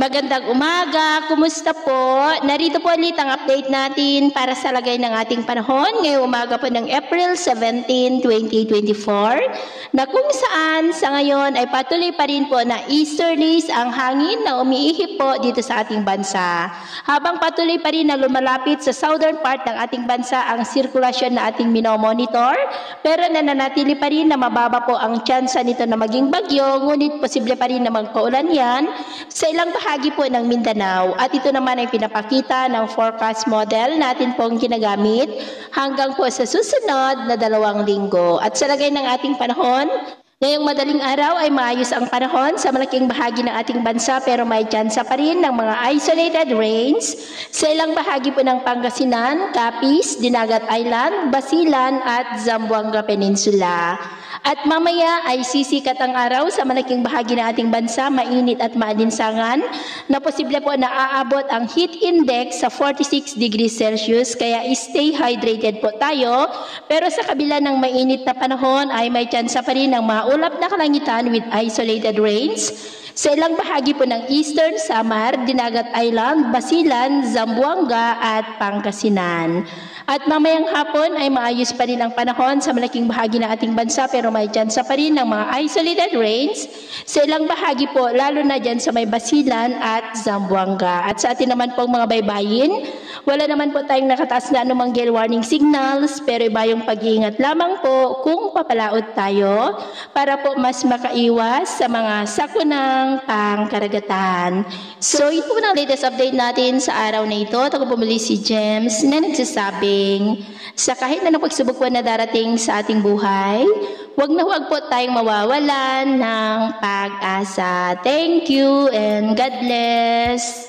Magandang umaga, kumusta po? Narito po ulit ang update natin para sa lagay ng ating panahon ngayong umaga po ng April 17, 2024 na kung saan sa ngayon ay patuloy pa rin po na easterlies ang hangin na umiihip po dito sa ating bansa. Habang patuloy pa rin na lumalapit sa southern part ng ating bansa ang sirkulasyon na ating minomonitor, pero nananatili pa rin na mababa po ang tsansa nito na maging bagyo, ngunit posible pa rin na magpaulan yan sa ilang bahagi po ng Mindanao, at ito naman ay pinapakita ng forecast model natin pong ginagamit hanggang po sa susunod na 2 linggo. At sa lagay ng ating panahon, ngayong madaling araw ay maayos ang panahon sa malaking bahagi ng ating bansa, pero may tsansa pa rin ng mga isolated rains sa ilang bahagi po ng Pangasinan, Capiz, Dinagat Island, Basilan at Zamboanga Peninsula. At mamaya ay sisikat ang araw sa malaking bahagi ng ating bansa, mainit at maalinsangan na posible po na aabot ang heat index sa 46 degrees Celsius, kaya stay hydrated po tayo. Pero sa kabila ng mainit na panahon ay may tsansa pa rin ng maulap na kalangitan with isolated rains sa ilang bahagi po ng Eastern Samar, Dinagat Island, Basilan, Zamboanga at Pangasinan. At mamayang hapon ay maayos pa rin ang panahon sa malaking bahagi ng ating bansa, pero may tsansa pa rin ng mga isolated rains sa ilang bahagi po, lalo na dyan sa may Basilan at Zamboanga. At sa atin naman pong mga baybayin, wala naman po tayong nakataas na anumang gale warning signals, pero iba yung pag-iingat lamang po kung papalaot tayo para po mas makaiwas sa mga sakunang pangkaragatan. So ito po ang latest update natin sa araw na ito. Ako po muli si James na nagsasabing sa kahit na pagsubok po na darating sa ating buhay, huwag na huwag po tayong mawawalan ng pag-asa. Thank you and God bless.